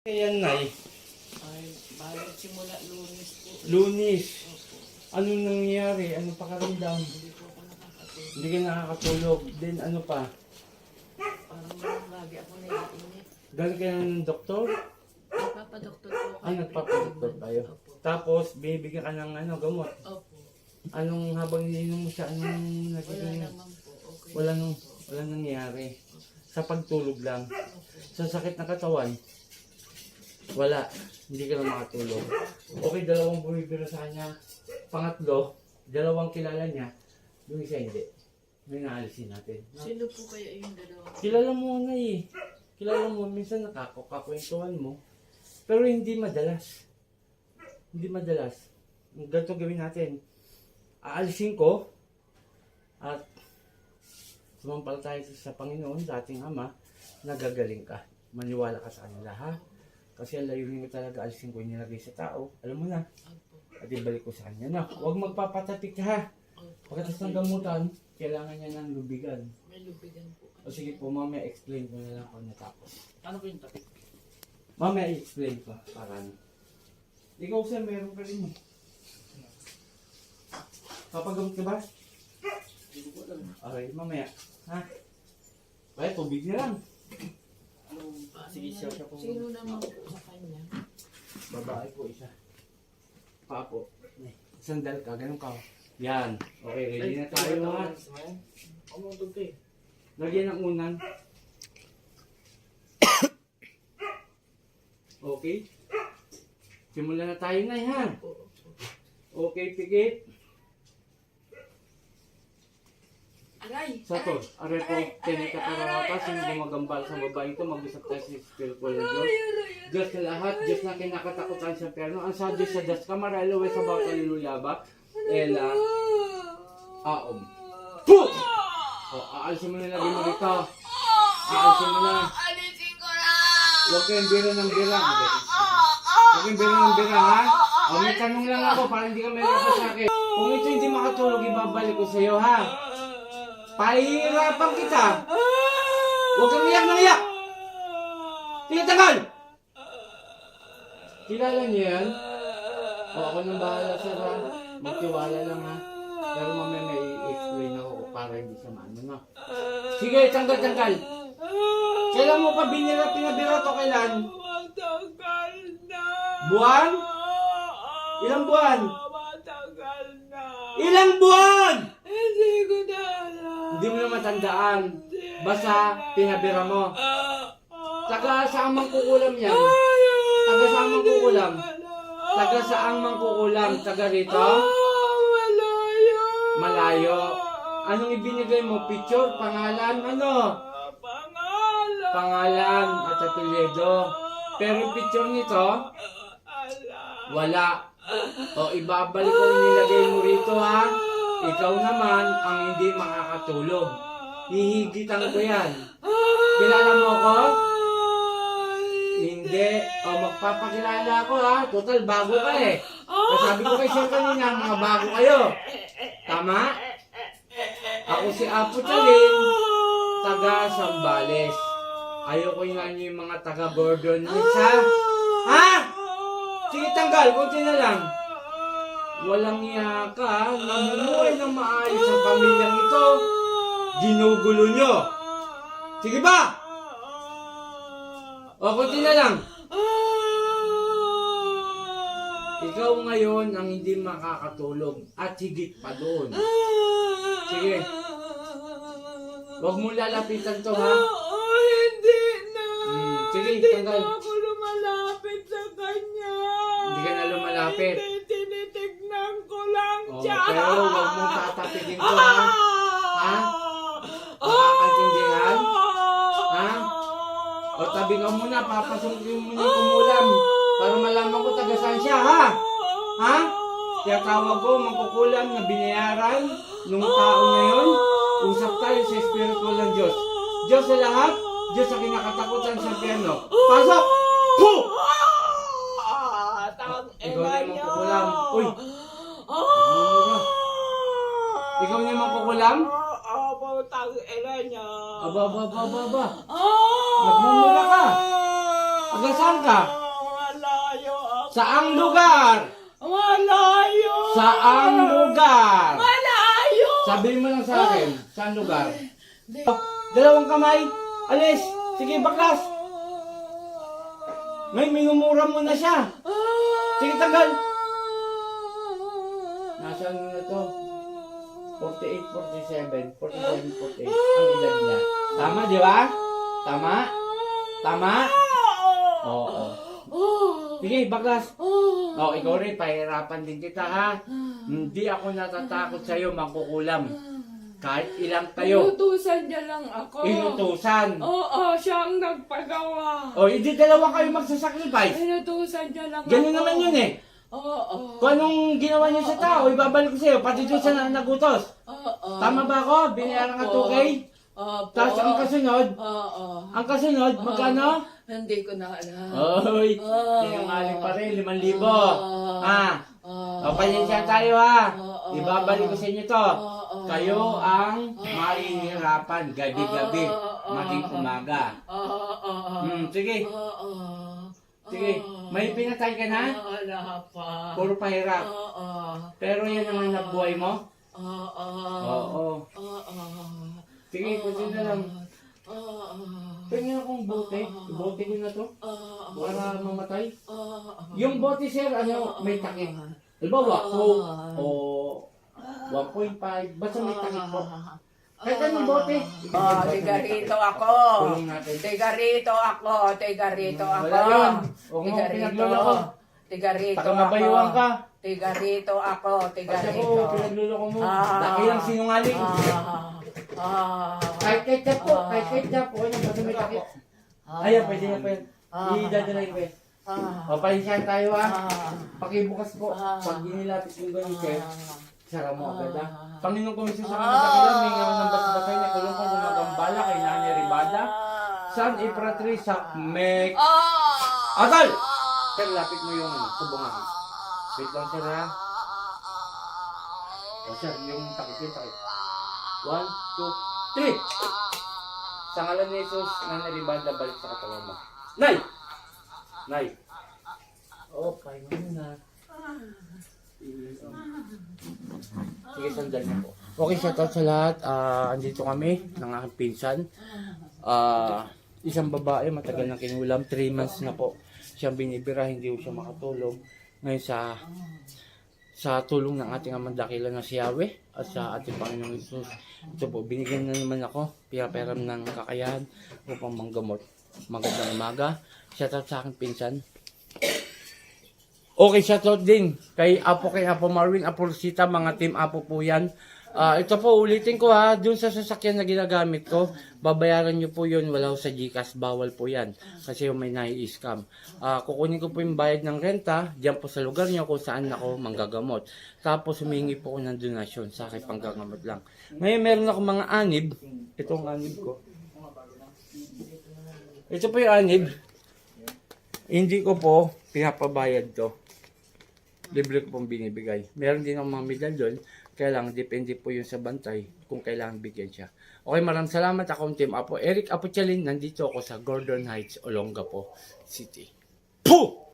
Ayan, Nay. Ay, balik simula Lunes po. Lunes. Opo. Anong nangyayari? Anong pakaramdam? Hindi po ako nakakatulog. Hindi ka nakakatulog. Then ano pa? Parang lagi ako naiinit. Galing ka na ng doktor? Nagpapadoktor po ako. Nagpapadoktor tayo. Opo. Tapos, bibigyan ka ng gamot. Opo. Anong habang ininom mo siya? Anong Wala nagiging... naman po. Okay. Walang nangyayari. Sa pagtulog lang. Opo. Sa sakit na katawan, wala. Hindi ka na makatulog. Okay, dalawang bumibira sa kanya. Pangatlo, dalawang kilala niya. Yung isa hindi. May naalisin natin. No? Sino po kaya yung dalawa? Kilala mo na eh. Kilala mo, minsan nakakakwentuhan mo. Pero hindi madalas. Hindi madalas. Ganito gawin natin. Aalisin ko. At sumampalataya sa Panginoon, sa ating Ama, nagagaling ka. Maniwala ka sa kanila, ha? Kasi ang layunin ko talaga, alisin ko yung nilagay sa tao. Alam mo na. Opo. At ibalik ko sa kanya. No, huwag magpapatapik ka, ha? Opo. Pagkatapos ng gamutan, kailangan niya ng lubigan. May lubigan po. O sige po, mamaya explain ko na lang kung natapos. Ano po yung topic? Mamaya i-explain ko. Para ano. Ikaw sir, meron ka rin mo. Papagamot ka ba? Hindi ko alam. Okay, mamaya. Ha? Kaya tubig na lang. Sige, siya po. Sino naman po sa kanya? Babae po isa. Papo. Sandal ka, ganun ka. Yan. Okay, ready na tayo ha. Umutog ka eh. Lagyan ng unan. Okay. Simulan na tayo na ha. Okay, pikit. Aray! Sato, aray po, tenika kararatas, yung gumagambal sa babaeng ito, mag-usap tayo sa spiritual na Diyos. Diyos na lahat, Diyos na kinakatakutan sa perno, ang sa Diyos sa Diyos ka, maralo, sa bawat kaliluyaba, Ela, Aom. Puh! O, aalisin mo na lagi mo rito. Aalisin mo na. Alisin ko na! Huwag kayong bira ng bira. Huwag kayong bira ng bira, ha? O, may tanong lang ako para hindi ka may rapa sa akin. Kung ito hindi makatulog, ibabalik ko sa iyo, ha? Pahihirapan kita. Huwag kang iyak ng iyak. Sige, tagal! Kilala niyo yan? O, ako nang bahala, sir, ha? Magtiwala lang, ha? Pero mamaya may i-explain ako para hindi sa maano, no? Sige, tanggal. Kailan mo pa pinabira to, kailan? Matagal na! Buwan? Ilang buwan? Matagal na! Ilang buwan? Hindi ko na alam. Hindi mo na matandaan. Basta pinabira mo. Taga saan mang kukulam yan? Taga saan mang kukulam? Taga saan mang kukulam? Taga rito? Malayo! Malayo. Anong ibinigay mo? Picture? Pangalan? Ano? Pangalan! Pangalan at apelyido. Pero yung picture nito, wala. O ibabalik ko yung nilagay mo rito, ha? Ikaw naman ang hindi makakatulog. Hihigitan ko yan. Kilala mo ko? Hindi. O magpapakilala ako, ha? Total, bago ka eh. Sabi ko kay Sir kanina, mga bago kayo. Tama? Ako si Apo Chalin, taga Sambales. Ayoko yung mga taga Gordon Heights, ha? Ha? Sige, tanggal. Kunti na lang. Walang iya ka. Namumuhay ng maayos ang pamilyang ito. Ginugulo nyo. Sige ba? O, kunti na lang. Ikaw ngayon ang hindi makakatulog. At higit pa doon. Sige. Huwag mo lalapitan to, ha? Hindi na! Sige, Hindi tanggal. na ako lumalapit sa kanya! Hindi ka na lumalapit. Hindi, tinitignan ko lang Oh, siya! pero huwag mong tatapikin to, ha? Ha? Makakaintindihan? Ha? O tabi ka muna, papasukin mo na yung kumulam. Para malaman ko taga saan siya, ha? Ha? Kaya tawag ko, mangkukulam na binayaran nung tao na yun. Usap tayo sa spiritual ng Diyos. Diyos sa lahat, Diyos sa kinakatakutan sa piano. Pasok! Puh! Ikaw na yung mangkukulam. Uy! Ikaw na yung mangkukulam? Tang ina niya. Aba. Nagmumula ka. Taga saan ka? Malayo ako. Saang lugar? Malayo. Saang lugar? Malayo. Sabihin mo lang sa akin, saan lugar? Dalawang kamay. Alis. Sige, baklas. Ngayon, minumura mo na siya. Sige, tanggal. Nasaan mo na to? 48, 47, 47, 48. Ang edad niya. Tama, di ba? Tama? Tama? Oo. Sige, baklas. Oh, ikaw rin, pahirapan din kita, ha? Hindi ako natatakot sa'yo, mangkukulam. Kahit ilang kayo. Inutusan niya lang ako. Inutusan. Oo, siya ang nagpagawa. O, hindi dalawa kayo magsasacrifice. Inutusan niya lang Ganun ako. naman yun eh. Oo. Kung anong ginawa niyo sa tao, ibabalik ko sa'yo. Pati doon sa nagutos. Oo. Tama ba ako? Binayaran ka 2K? Opo. Tapos ang kasunod, Oo. magkano? Hindi ko na alam. Oy, tinangaling pa rin, 5,000. O, pasensya tayo ha. Ibabalik ko sa inyo to. Kayo ang mahihirapan gabi-gabi, maging umaga. Sige. Sige, may pinatay ka na? Wala pa. Puro pahirap. Pero yan ang hanap buhay mo? Oo. Oo. Sige, kunti na lang. Tingnan akong bote. Bote ko na to. Para mamatay. Yung bote, sir, ano, may takip. Halimbawa, o 1.5. Basta may takip po. Kahit anong bote. Tiga rito ako. Kulong natin. Tiga rito ako. Tiga rito ako. Wala yun. Huwag mo Tiga rito. pinagluloko. Tiga rito Taka ako. mabayuan ka. Tiga rito ako. Tiga Kasi rito. ako, pinagluloko mo. Laki lang sinungaling. Kahit ketchup po. Kahit ketchup po. Ano, basta may takip. Ayan, pwede na po yan. Idadalay ko yan. O, pahinsahan tayo ha. Pakibukas po. Pag inilapit yung ganun, sir. Sara mo agad ha. Panginoon ko minsan sa kanila dakila, may nga ng basa-basay na kulong ko gumagambala kay Nani Ribada. San Ipratri sa Mek. Atal! Sir, lapit mo yung kubungan. Wait lang sir ha. O sir, yung takip. 1, 2, 3! Sa ngalan ni Jesus, Nani Ribada, balik sa katawan mo. Nay! Nay! Oh, pahinga mo na. Sige, sandal na po. Okay, shoutout sa lahat. Andito kami ng aking pinsan. Isang babae, matagal na kinulam. 3 months na po siyang binibira, hindi siya makatulog. Ngayon sa tulong ng ating amang dakila na si Yahweh at sa ating Panginoong Jesus. Ito po, binigyan na naman ako, pira-peram ng kakayahan upang manggamot. Magandang umaga. Shoutout sa aking pinsan. Okay, shoutout din kay Apo Marvin, Apo Rosita, mga team Apo po yan. Ito po, ulitin ko ha, dun sa sasakyan na ginagamit ko, babayaran nyo po yun, wala ho sa GCash, bawal po yan, kasi may nai-scam. Kukunin ko po yung bayad ng renta, dyan po sa lugar nyo kung saan ako manggagamot. Tapos humingi po ko ng donasyon sa akin panggagamot lang. Ngayon meron ako mga anib, itong anib ko. Ito po yung anib, hindi ko po pinapabayad to. Libre ko pong binibigay. Meron din akong mga medal doon. Kaya lang, depende po yun sa bantay kung kailangan bigyan siya. Okay, maraming salamat. Ako ang Team Apo. Eric Apo Chalin. Nandito ako sa Gordon Heights, Olongapo City. Puh!